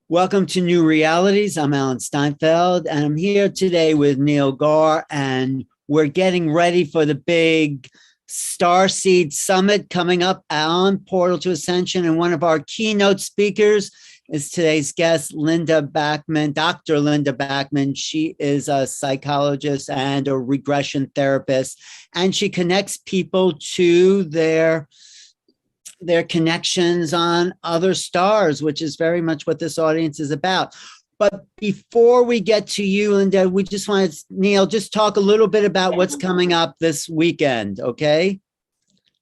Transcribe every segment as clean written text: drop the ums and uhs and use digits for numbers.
Welcome to New Realities. I'm Alan Steinfeld, and I'm here today with Neil Garr, and we're getting ready for the big Starseed Summit coming up on Portal to Ascension. And one of our keynote speakers is today's guest, Linda Backman, Dr. Linda Backman. She is a psychologist and a regression therapist, and she connects people to their connections on other stars, which is very much what this audience is about. But before we get to you, Linda, we just wanted, Neil, just talk a little bit about what's coming up this weekend, okay?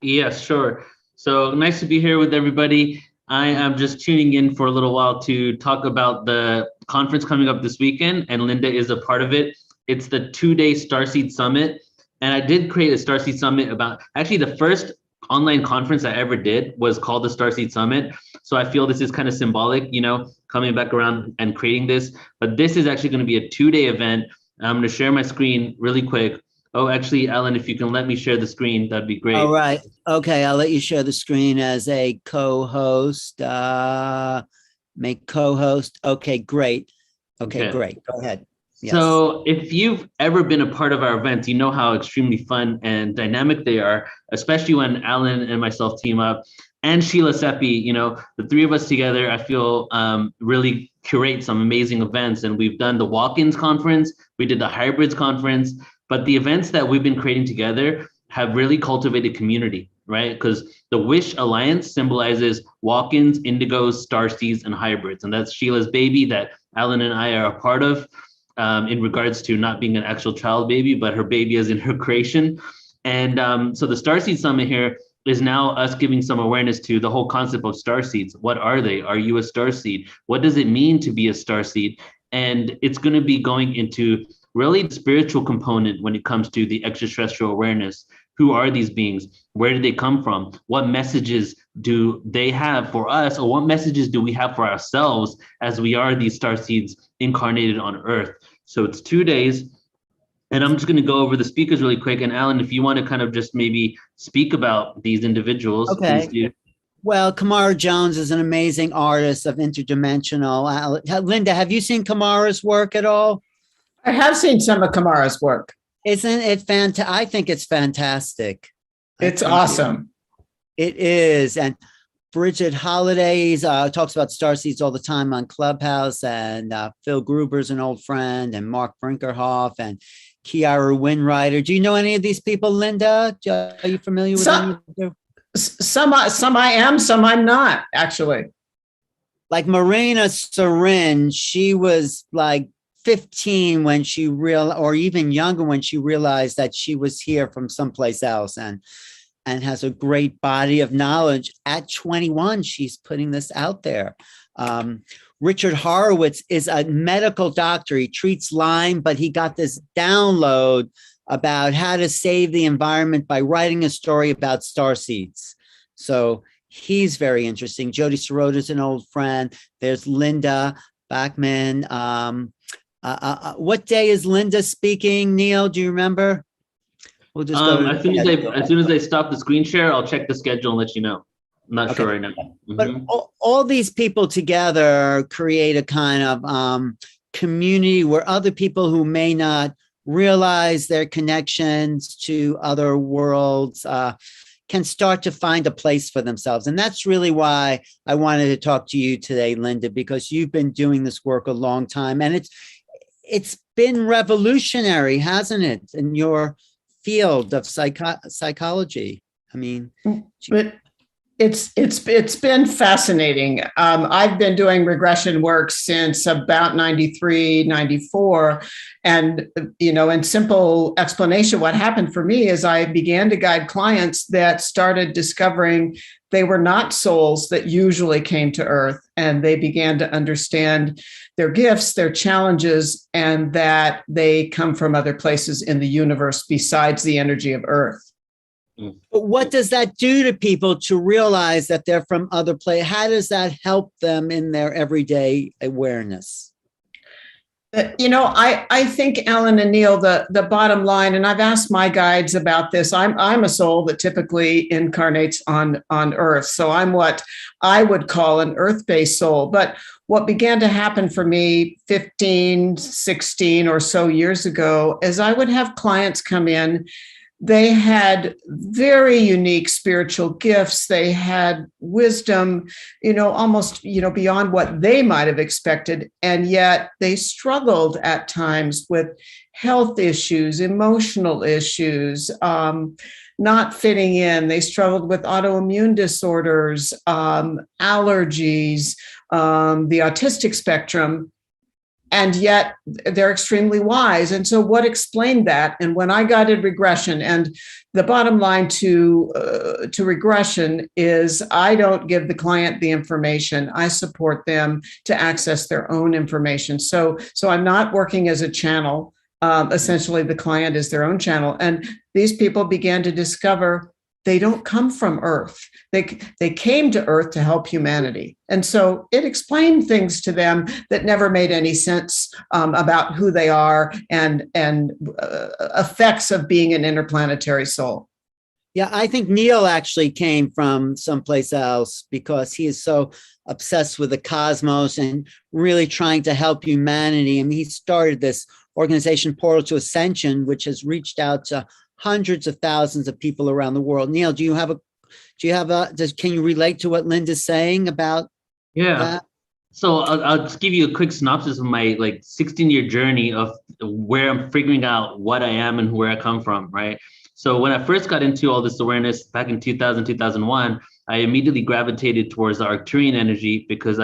Yes, sure. So nice to be here with everybody. I am just tuning in for a little while to talk about the conference coming up this weekend, and Linda is a part of it. It's the 2-day Starseed Summit, and I did create a Starseed Summit about, actually the first online conference I ever did was called the Starseed Summit. So I feel this is kind of symbolic, coming back around and creating this. But this is actually going to be a 2-day event. I'm going to share my screen really quick. Oh, actually, Alan, if you can let me share the screen, that'd be great. All right. Okay, I'll let you share the screen as a co-host. Make co-host. Okay, great. Okay, great. Go ahead. Yes. So if you've ever been a part of our events, you know how extremely fun and dynamic they are, especially when Alan and myself team up, and Sheila Seppi, the three of us together, I feel really curate some amazing events. And we've done the walk-ins conference, we did the hybrids conference, but the events that we've been creating together have really cultivated community, right? Because the Wish Alliance symbolizes walk-ins, indigos, starseeds, and hybrids. And that's Sheila's baby that Alan and I are a part of. In regards to not being an actual child baby, but her baby as in her creation. And so the Starseed Summit here is now us giving some awareness to the whole concept of starseeds. What are they? Are you a starseed? What does it mean to be a starseed? And it's going to be going into really the spiritual component when it comes to the extraterrestrial awareness. Who are these beings? Where did they come from? What messages do they have for us? Or what messages do we have for ourselves as we are these starseeds incarnated on Earth? So it's 2 days. And I'm just going to go over the speakers really quick. And Alan, if you want to kind of just maybe speak about these individuals, okay. Please do. Well, Kamara Jones is an amazing artist of interdimensional. Linda, have you seen Kamara's work at all? I have seen some of Kamara's work. Isn't it fantastic? I think it's fantastic. It's awesome. It is. And Bridget Holidays talks about starseeds all the time on Clubhouse, and Phil Gruber's an old friend, and Mark Brinkerhoff and Kiara Winrider. Do you know any of these people, Linda? Are you familiar with any of them? Some I am, some I'm not, actually. Like Marina Sarin, she was like 15 when she or even younger when she realized that she was here from someplace else, and has a great body of knowledge. At 21, she's putting this out there. Richard Horowitz is a medical doctor. He treats Lyme, but he got this download about how to save the environment by writing a story about starseeds. So he's very interesting. Jody Sirota is an old friend. There's Linda Backman. What day is Linda speaking, Neil? Do you remember? We'll just go as soon as I stop the screen share, I'll check the schedule and let you know. I'm not sure right now. Mm-hmm. But all these people together create a kind of community where other people who may not realize their connections to other worlds can start to find a place for themselves. And that's really why I wanted to talk to you today, Linda, because you've been doing this work a long time, and it's been revolutionary, hasn't it, in your field of psychology? I mean, but it's been fascinating. I've been doing regression work since about 93, 94. And, in simple explanation, what happened for me is I began to guide clients that started discovering they were not souls that usually came to Earth, and they began to understand their gifts, their challenges, and that they come from other places in the universe besides the energy of Earth. But what does that do to people to realize that they're from other places? How does that help them in their everyday awareness? I think, Alan and Neil, the bottom line, and I've asked my guides about this. I'm a soul that typically incarnates on Earth. So I'm what I would call an Earth-based soul. But what began to happen for me 15, 16 or so years ago is I would have clients come in. They had very unique spiritual gifts. They had wisdom, almost, beyond what they might have expected. And yet they struggled at times with health issues, emotional issues, not fitting in. They struggled with autoimmune disorders, allergies, the autistic spectrum. And yet they're extremely wise. And so what explained that? And when I guided regression, and the bottom line to regression is I don't give the client the information. I support them to access their own information. So I'm not working as a channel. Essentially, the client is their own channel. And these people began to discover they don't come from Earth. They came to Earth to help humanity. And so it explained things to them that never made any sense about who they are and effects of being an interplanetary soul. Yeah, I think Neil actually came from someplace else because he is so obsessed with the cosmos and really trying to help humanity. I mean, he started this organization, Portal to Ascension, which has reached out to hundreds of thousands of people around the world. Neil, can you relate to what Linda's saying about that? So I'll just give you a quick synopsis of my 16-year journey of where I'm figuring out what I am and where I come from, right? So when I first got into all this awareness back in 2000, 2001, I immediately gravitated towards the Arcturian energy because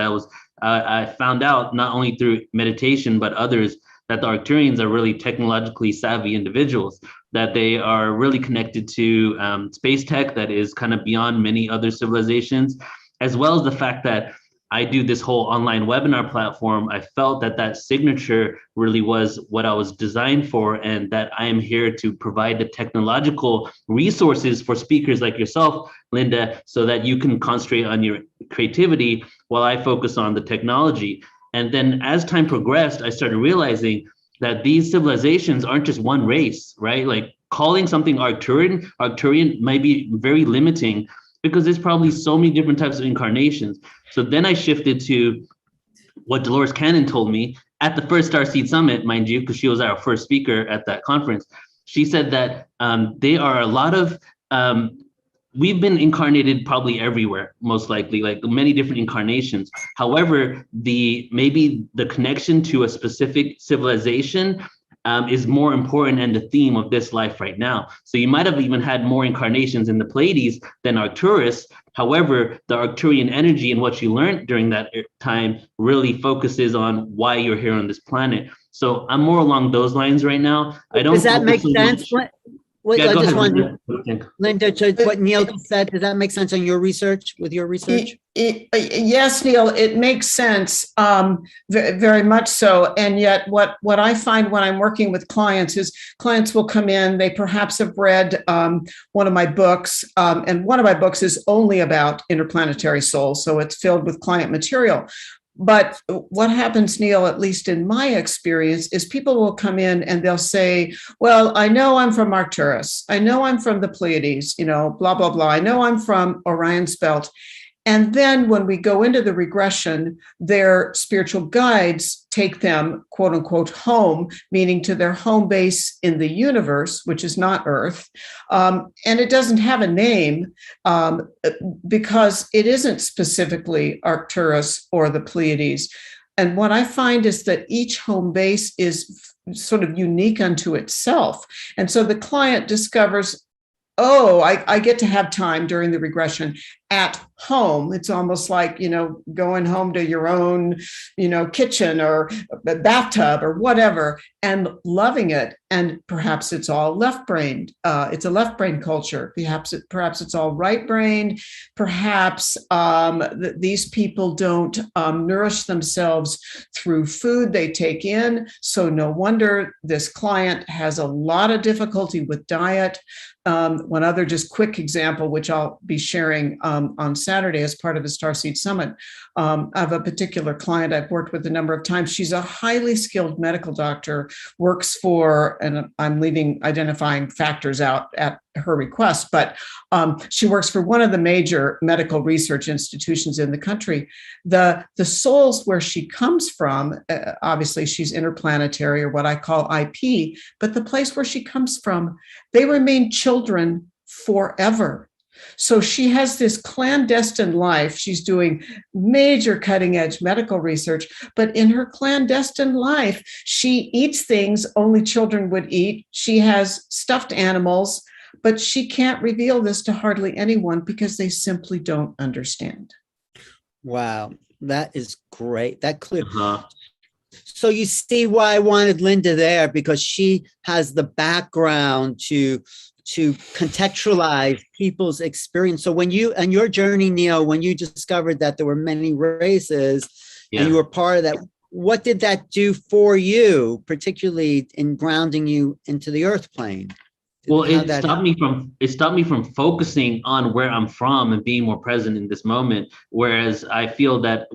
I found out not only through meditation, but others, that the Arcturians are really technologically savvy individuals, that they are really connected to space tech that is kind of beyond many other civilizations, as well as the fact that I do this whole online webinar platform. I felt that signature really was what I was designed for, and that I am here to provide the technological resources for speakers like yourself, Linda, so that you can concentrate on your creativity while I focus on the technology. And then as time progressed, I started realizing that these civilizations aren't just one race, right? Like calling something Arcturian might be very limiting because there's probably so many different types of incarnations. So then I shifted to what Dolores Cannon told me at the first Starseed Summit, mind you, because she was our first speaker at that conference. She said that they are a lot of, we've been incarnated probably everywhere, most likely, like many different incarnations. However, maybe the connection to a specific civilization is more important and the theme of this life right now. So you might have even had more incarnations in the Pleiades than Arcturus. However, the Arcturian energy and what you learned during that time really focuses on why you're here on this planet. So I'm more along those lines right now. I don't. Does that make sense? Yeah, I just wonder, Linda, to what Neil said, does that make sense on your research, with your research? Yes, Neil, it makes sense, very much so. And yet what I find when I'm working with clients is clients will come in, they perhaps have read one of my books, and one of my books is only about interplanetary souls, so it's filled with client material. But what happens, Neil, at least in my experience, is people will come in and they'll say, well, I know I'm from Arcturus. I know I'm from the Pleiades, blah, blah, blah. I know I'm from Orion's belt. And then when we go into the regression, their spiritual guides take them, quote unquote, home, meaning to their home base in the universe, which is not Earth. And it doesn't have a name because it isn't specifically Arcturus or the Pleiades. And what I find is that each home base is sort of unique unto itself. And so the client discovers, oh, I get to have time during the regression at home. It's almost like, going home to your own, kitchen or bathtub or whatever, and loving it. And perhaps it's all left-brained. It's a left-brain culture. Perhaps it's all right-brained. Perhaps these people don't nourish themselves through food they take in. So no wonder this client has a lot of difficulty with diet. One other just quick example, which I'll be sharing on Saturday as part of the Starseed Summit. I have a particular client I've worked with a number of times. She's a highly skilled medical doctor, works for, and I'm leaving identifying factors out at her request, but she works for one of the major medical research institutions in the country. The souls where she comes from, obviously she's interplanetary, or what I call IP, but the place where she comes from, they remain children forever. So she has this clandestine life. She's doing major cutting edge medical research, but in her clandestine life, she eats things only children would eat. She has stuffed animals, but she can't reveal this to hardly anyone because they simply don't understand. Wow, that is great. That clear. So you see why I wanted Linda there, because she has the background to contextualize people's experience. So when you, and your journey, Neil, when you discovered that there were many races and you were part of that, what did that do for you, particularly in grounding you into the earth plane? Well, it stopped me from focusing on where I'm from and being more present in this moment. Whereas I feel that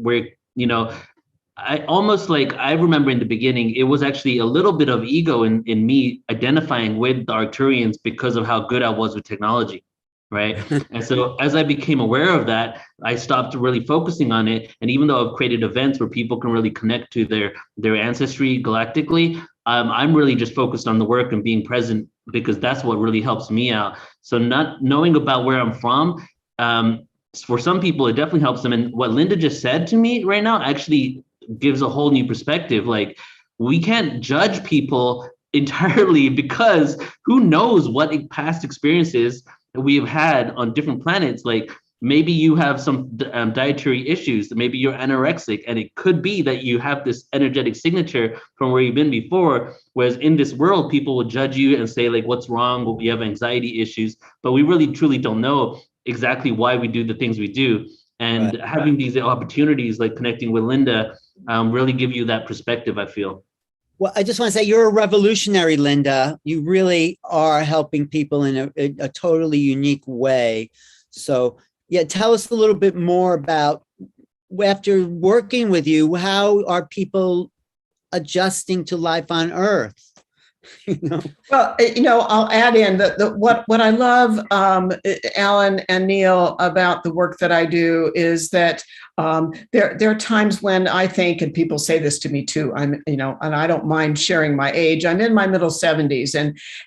I almost I remember in the beginning, it was actually a little bit of ego in me identifying with the Arcturians because of how good I was with technology, right? And so as I became aware of that, I stopped really focusing on it. And even though I've created events where people can really connect to their ancestry galactically, I'm really just focused on the work and being present, because that's what really helps me out. So not knowing about where I'm from, for some people, it definitely helps them. And what Linda just said to me right now actually gives a whole new perspective. Like, we can't judge people entirely, because who knows what past experiences we've had on different planets. Like, maybe you have some dietary issues, maybe you're anorexic, and it could be that you have this energetic signature from where you've been before. Whereas in this world, people will judge you and say, like, what's wrong? Well, you have anxiety issues, but we really truly don't know exactly why we do the things we do. And having these opportunities, like connecting with Linda, really give you that perspective, I feel. Well, I just want to say you're a revolutionary, Linda. You really are helping people in a totally unique way. So, yeah, tell us a little bit more about, after working with you, how are people adjusting to life on Earth? Well, I'll add in what I love, Alan and Neil, about the work that I do is that there are times when I think, and people say this to me too, and I don't mind sharing my age. I'm in my middle 70s,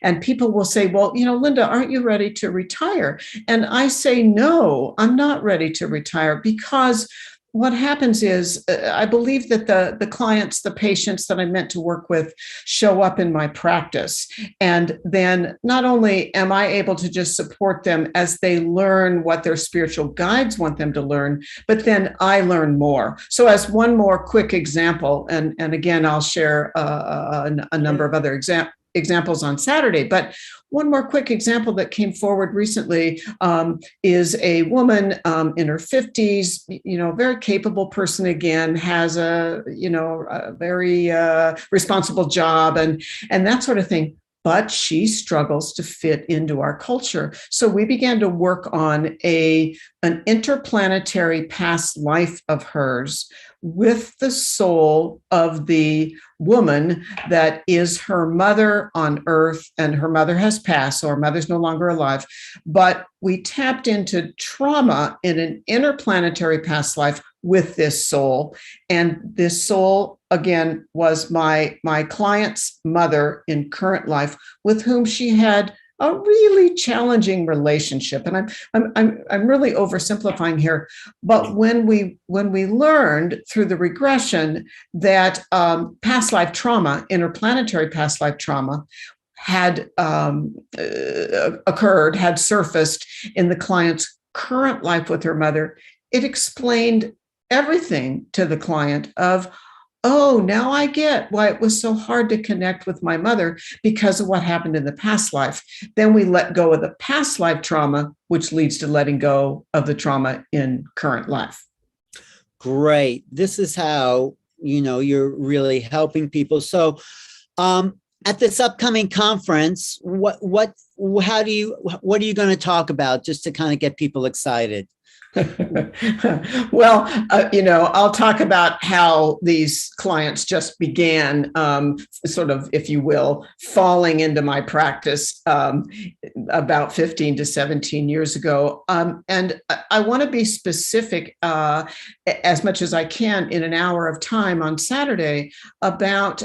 and people will say, well, Linda, aren't you ready to retire? And I say, no, I'm not ready to retire, because what happens is I believe that the clients, the patients that I'm meant to work with show up in my practice. And then not only am I able to just support them as they learn what their spiritual guides want them to learn, but then I learn more. So as one more quick example, and again, I'll share a number of other examples on Saturday, but one more quick example that came forward recently is a woman in her 50s, very capable person, again, has a very responsible job and that sort of thing. But she struggles to fit into our culture. So we began to work on an interplanetary past life of hers with the soul of the woman that is her mother on Earth, and her mother has passed, so her mother's no longer alive. But we tapped into trauma in an interplanetary past life with this soul. And this soul, again, was my client's mother in current life, with whom she had a really challenging relationship. And I'm really oversimplifying here, but when we learned through the regression that past life trauma, interplanetary past life trauma, had occurred, had surfaced in the client's current life with her mother, it explained everything to the client of, oh, now I get why it was so hard to connect with my mother, because of what happened in the past life. Then we let go of the past life trauma, which leads to letting go of the trauma in current life. Great. This is how, you're really helping people. So at this upcoming conference, what are you going to talk about, just to kind of get people excited? Well, I'll talk about how these clients just began, sort of, if you will, falling into my practice about 15 to 17 years ago. And I want to be specific as much as I can in an hour of time on Saturday about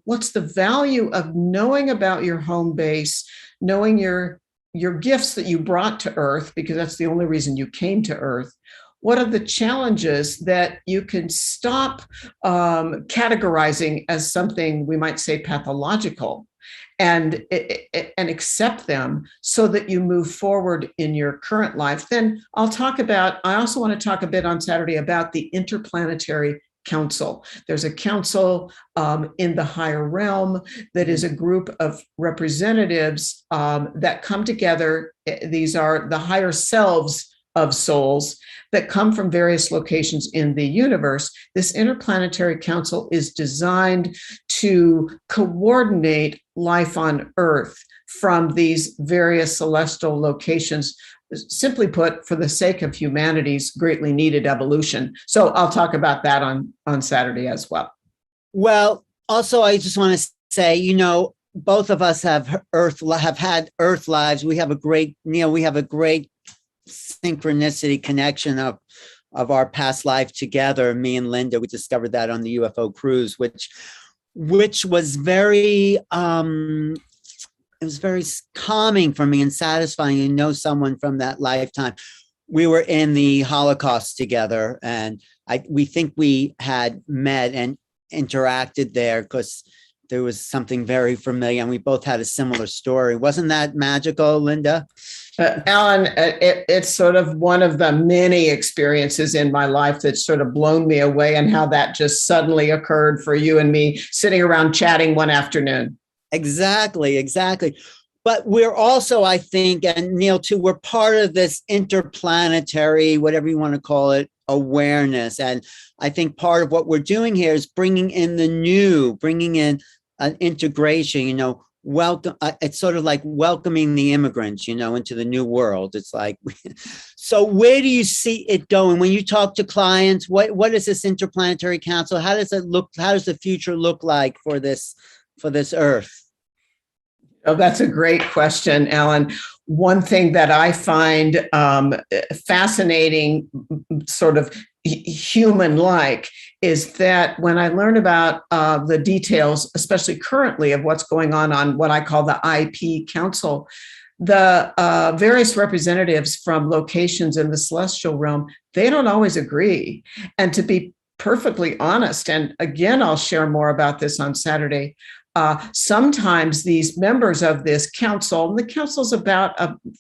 what's the value of knowing about your home base, knowing your gifts that you brought to Earth, because that's the only reason you came to Earth. What are the challenges that you can stop categorizing as something we might say pathological, and accept them so that you move forward in your current life? Then I also want to talk a bit on Saturday about the Interplanetary Council. There's a council in the higher realm that is a group of representatives that come together. These are the higher selves of souls that come from various locations in the universe. This Interplanetary Council is designed to coordinate life on Earth from these various celestial locations, simply put, for the sake of humanity's greatly needed evolution. So I'll talk about that on Saturday as well. Well, also, I just want to say, both of us have had Earth lives. We have a great synchronicity connection of our past life together. Me and Linda, we discovered that on the UFO cruise, which was very it was very calming for me and satisfying to know someone from that lifetime. We were in the Holocaust together, and we think we had met and interacted there because there was something very familiar, and we both had a similar story. Wasn't that magical, Linda? Alan, it's sort of one of the many experiences in my life that's sort of blown me away, and how that just suddenly occurred for you and me sitting around chatting one afternoon. Exactly. But we're also, I think, and Neil too, we're part of this interplanetary, whatever you want to call it, awareness. And I think part of what we're doing here is bringing in the new, bringing in an integration, welcome. It's sort of like welcoming the immigrants, into the new world. It's like, so where do you see it going? When you talk to clients, what is this Interplanetary Council? How does it look? How does the future look like for this Earth? Oh, that's a great question, Alan. One thing that I find fascinating, sort of human-like, is that when I learn about the details, especially currently, of what's going on what I call the IP Council, the various representatives from locations in the celestial realm, they don't always agree. And to be perfectly honest, and again, I'll share more about this on Saturday, sometimes these members of this council, and the council's about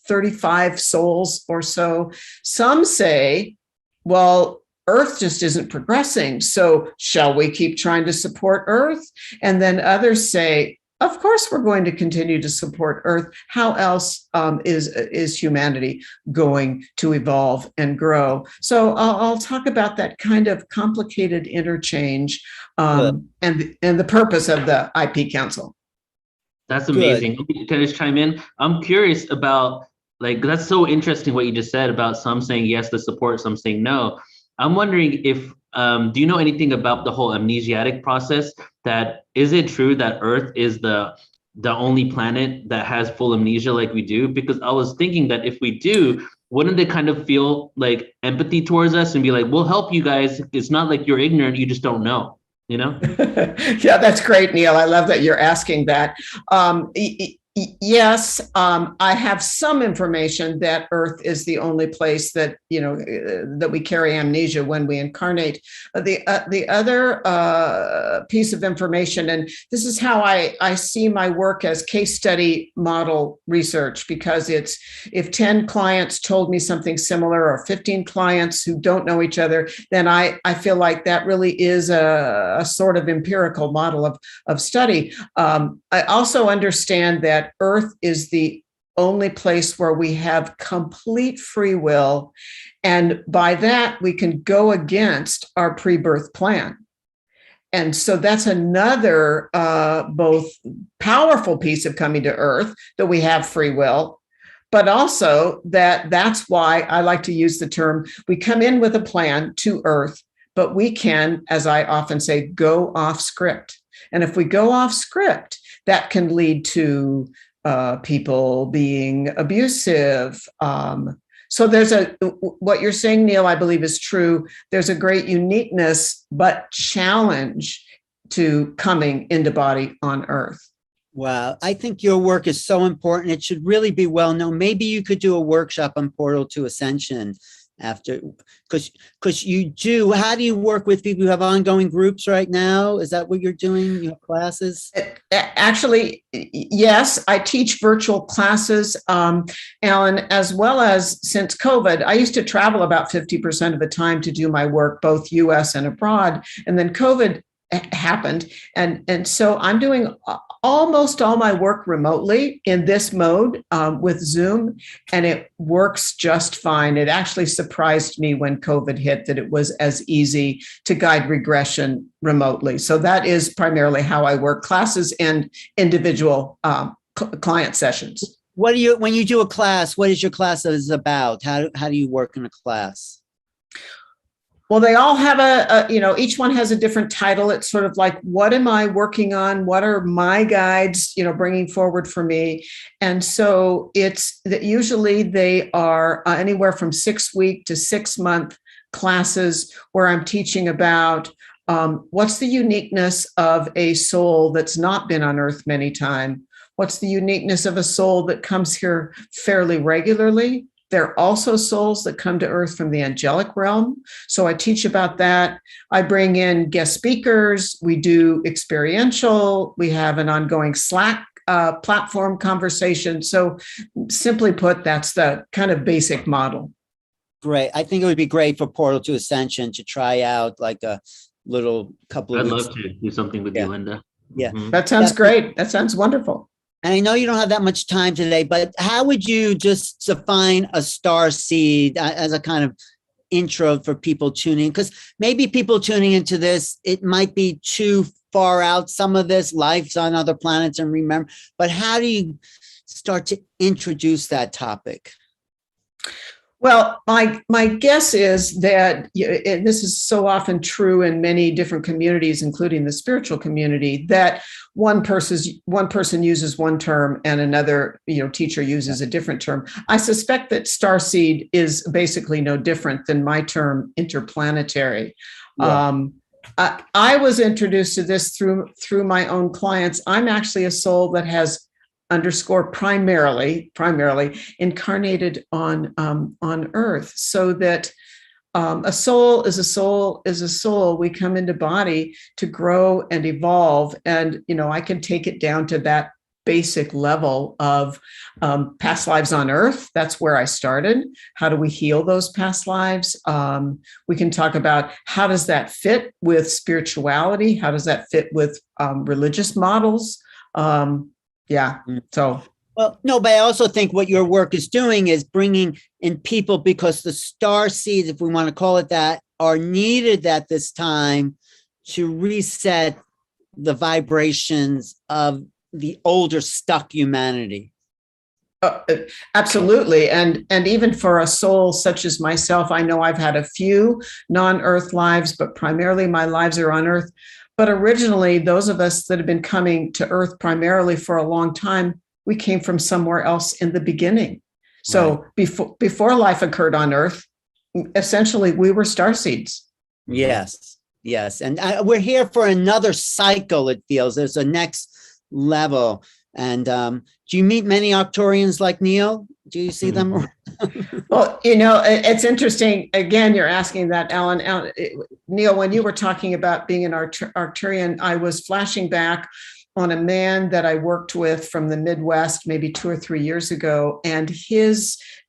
35 souls or so, some say, well, Earth just isn't progressing, so shall we keep trying to support Earth? And then others say, of course we're going to continue to support Earth. How else is humanity going to evolve and grow? So I'll talk about that kind of complicated interchange and the purpose of the IP Council. That's amazing. Can I just chime in? I'm curious about, that's so interesting what you just said about some saying yes to support, some saying no. I'm wondering if, do you know anything about the whole amnesiatic process? That is it true that Earth is the only planet that has full amnesia like we do? Because I was thinking that if we do, wouldn't they kind of feel like empathy towards us and be like, we'll help you guys. It's not like you're ignorant, you just don't know, Yeah, that's great, Neil. I love that you're asking that. Yes, I have some information that Earth is the only place that that we carry amnesia when we incarnate. The other piece of information, and this is how I see my work as case study model research, because it's, if 10 clients told me something similar, or 15 clients who don't know each other, then I feel like that really is a sort of empirical model of study. I also understand that Earth is the only place where we have complete free will. And by that, we can go against our pre-birth plan. And so that's another both powerful piece of coming to Earth, that we have free will, but also that's why I like to use the term, we come in with a plan to Earth, but we can, as I often say, go off script. And if we go off script, that can lead to people being abusive. So there's what you're saying, Neil, I believe is true. There's a great uniqueness, but challenge to coming into body on Earth. Wow. I think your work is so important. It should really be well known. Maybe you could do a workshop on Portal to Ascension after, because you do. How do you work with people? You have ongoing groups right now? Is that what you're doing? You have classes? Actually, yes, I teach virtual classes, Alan, as well as since COVID. I used to travel about 50% of the time to do my work, both US and abroad. And then COVID happened. And so I'm doing almost all my work remotely in this mode with Zoom, and it works just fine. It actually surprised me when COVID hit that it was as easy to guide regression remotely. So that is primarily how I work, classes and individual client sessions. What do you, when you do a class, what is your class about? How do you work in a class? Well, they all have each one has a different title. It's sort of like, what am I working on? What are my guides, bringing forward for me? And so it's that usually they are anywhere from 6-week to 6-month classes where I'm teaching about what's the uniqueness of a soul that's not been on Earth many times. What's the uniqueness of a soul that comes here fairly regularly? There are also souls that come to Earth from the angelic realm. So I teach about that. I bring in guest speakers. We do experiential. We have an ongoing Slack platform conversation. So simply put, that's the kind of basic model. Great. I think it would be great for Portal to Ascension to try out like a little couple of weeks. I'd love to do something with you, Linda. Yeah. Mm-hmm. That sounds great. That sounds wonderful. And I know you don't have that much time today, but how would you just define a star seed as a kind of intro for people tuning? Because maybe people tuning into this, it might be too far out. Some of this life's on other planets and remember, but how do you start to introduce that topic? Well, my guess is that, and this is so often true in many different communities, including the spiritual community, that one person uses one term and another teacher uses a different term. I suspect that starseed is basically no different than my term interplanetary. Yeah. I was introduced to this through my own clients. I'm actually a soul that has primarily incarnated on Earth, so that a soul is a soul is a soul. We come into body to grow and evolve, and I can take it down to that basic level of past lives on Earth. That's where I started. How do we heal those past lives? We can talk about how does that fit with spirituality? How does that fit with religious models? Yeah. So, well, no, but I also think what your work is doing is bringing in people, because the star seeds, if we want to call it that, are needed at this time to reset the vibrations of the older stuck humanity. Absolutely. And even for a soul such as myself, I know I've had a few non-Earth lives, but primarily my lives are on Earth. But originally, those of us that have been coming to Earth primarily for a long time, we came from somewhere else in the beginning. So right. before life occurred on Earth, essentially, we were starseeds. Yes. And we're here for another cycle, it feels. There's a next level. And do you meet many Arcturians like Neil? Do you see them? Well, it's interesting. Again, you're asking that, Alan. Neil, when you were talking about being an Arcturian, I was flashing back on a man that I worked with from the Midwest maybe 2 or 3 years ago. And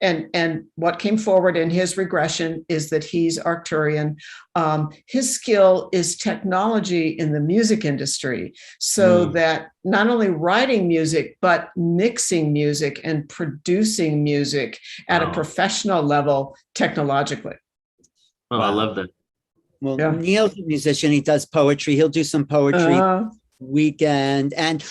and what came forward in his regression is that he's Arcturian. His skill is technology in the music industry, so that not only writing music, but mixing music and producing music at a professional level technologically. Oh, wow. I love that. Well, yeah. Neil's a musician. He does poetry. He'll do some poetry weekend. And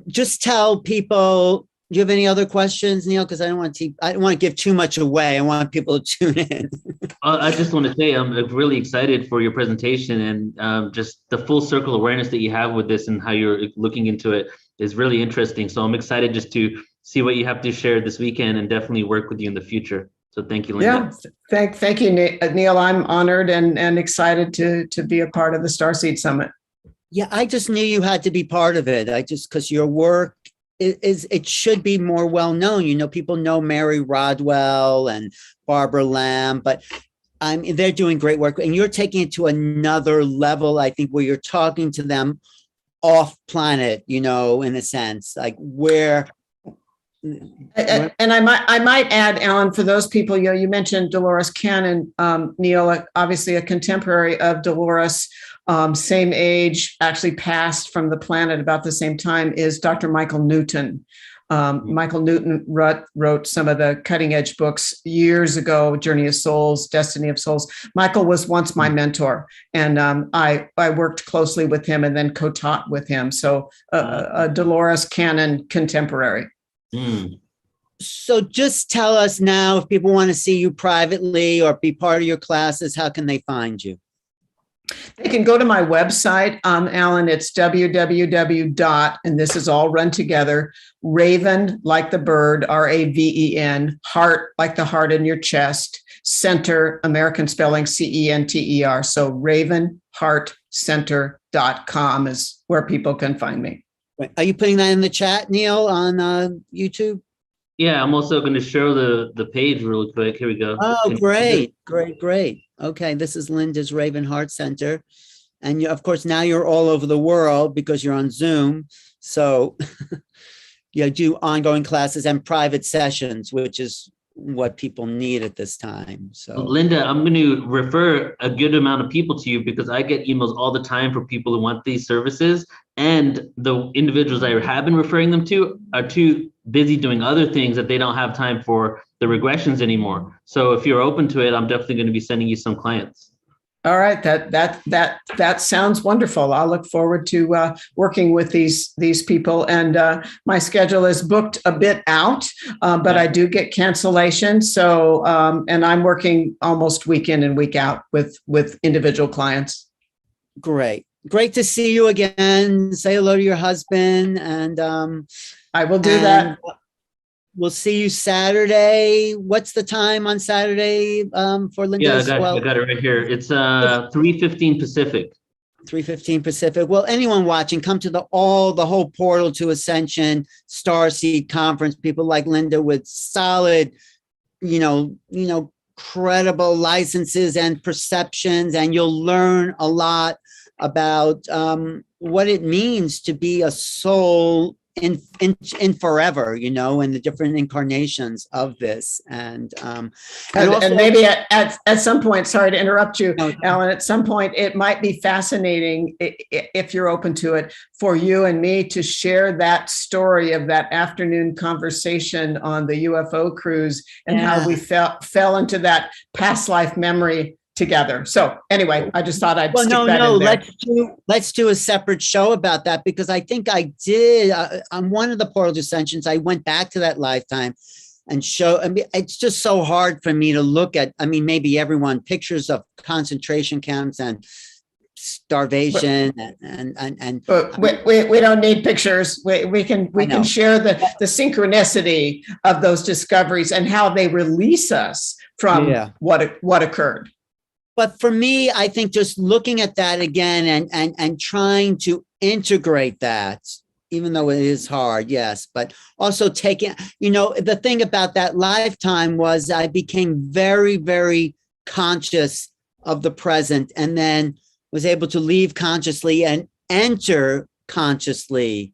just tell people Do you have any other questions, Neil? Because I don't want to give too much away. I want people to tune in. I just want to say I'm really excited for your presentation, and just the full circle awareness that you have with this and how you're looking into it is really interesting. So I'm excited just to see what you have to share this weekend and definitely work with you in the future. So thank you, Linda. Yeah, thank you, Neil. I'm honored and excited to be a part of the Starseed Summit. Yeah, I just knew you had to be part of it. Because your work it should be more well known. You know, people know Marie Rodwell and Barbara Lamb, but they're doing great work, and you're taking it to another level. I think where you're talking to them off planet, you know, in a sense, like where. And I might add, Alan, for those people, you mentioned Dolores Cannon, Neil, obviously a contemporary of Dolores, same age, actually passed from the planet about the same time, is Dr. Michael Newton. Michael Newton wrote some of the cutting edge books years ago, Journey of Souls, Destiny of Souls. Michael was once my mentor, and I worked closely with him and then co-taught with him. So a Dolores Cannon contemporary. So just tell us now, if people want to see you privately or be part of your classes, how can they find you? They can go to my website, Alan. It's www. And this is all run together, Raven, like the bird, RAVEN, heart, like the heart in your chest, center, American spelling, CENTER. So ravenheartcenter.com is where people can find me. Are you putting that in the chat, Neil, on YouTube? Yeah, I'm also going to show the page real quick. Here we go. Oh, great. Okay, this is Linda's Raven Heart Center. And of course, now you're all over the world because you're on Zoom. So you do ongoing classes and private sessions, which is what people need at this time. So Linda, I'm going to refer a good amount of people to you because I get emails all the time for people who want these services, and the individuals I have been referring them to are too busy doing other things that they don't have time for the regressions anymore. So if you're open to it, I'm definitely going to be sending you some clients. All right, that sounds wonderful. I'll look forward to working with these people. And my schedule is booked a bit out, but I do get cancellations. So and I'm working almost week in and week out with individual clients. Great to see you again. Say hello to your husband, and I will do that. We'll see you Saturday. What's the time on Saturday for Linda? Yeah, I got it right here. It's 3:15 Pacific. 3:15 Pacific. Well, anyone watching, come to the whole Portal to Ascension Starseed Conference. People like Linda with solid, credible licenses and perceptions, and you'll learn a lot about what it means to be a soul in forever, and the different incarnations of this, and maybe at some point, sorry to interrupt you, Alan, at some point it might be fascinating, if you're open to it, for you and me to share that story of that afternoon conversation on the UFO cruise and how we fell into that past life memory together. So anyway, I just thought I'd stick that in there. Let's do a separate show about that, because I think I did on one of the Portal Ascensions. I went back to that lifetime and it's just so hard for me to look at. I mean, maybe everyone pictures of concentration camps and starvation, but we don't need pictures. We can share the synchronicity of those discoveries and how they release us from what occurred. But for me, I think just looking at that again and trying to integrate that, even though it is hard, yes, but also taking, the thing about that lifetime was I became very, very conscious of the present, and then was able to leave consciously and enter consciously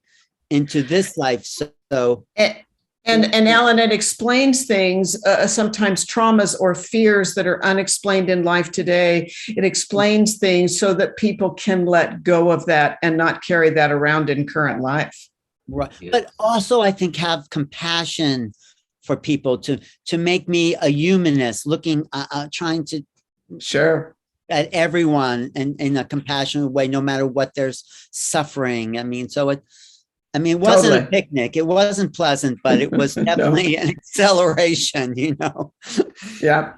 into this life. So. And Alan, it explains things, sometimes traumas or fears that are unexplained in life today. It explains things so that people can let go of that and not carry that around in current life. Right. But also, I think, have compassion for people to make me a humanist, looking, trying to at everyone in a compassionate way, no matter what they're suffering. I mean, so I mean, it wasn't a Totally. picnic. It wasn't pleasant, but it was No. definitely an acceleration, Yeah.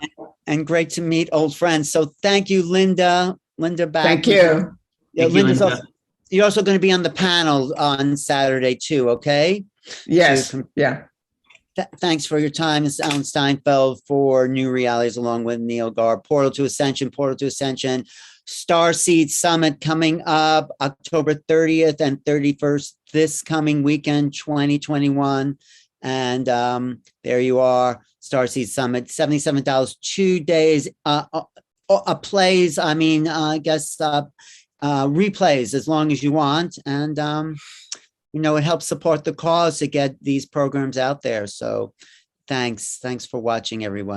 and great to meet old friends. So thank you, Linda. Linda Backman. Thank you. Yeah, Thank you, Linda's Linda. also, you're also going to be on the panel on Saturday too, okay? Yes. Yeah. Thanks for your time. It's Alan Steinfeld for New Realities along with Neil Garb. Portal to Ascension, Starseed Summit coming up October 30th and 31st this coming weekend, 2021. And there you are, Starseed Summit, $77, 2 days, plays, I guess replays as long as you want. And, it helps support the cause to get these programs out there. So thanks for watching, everyone.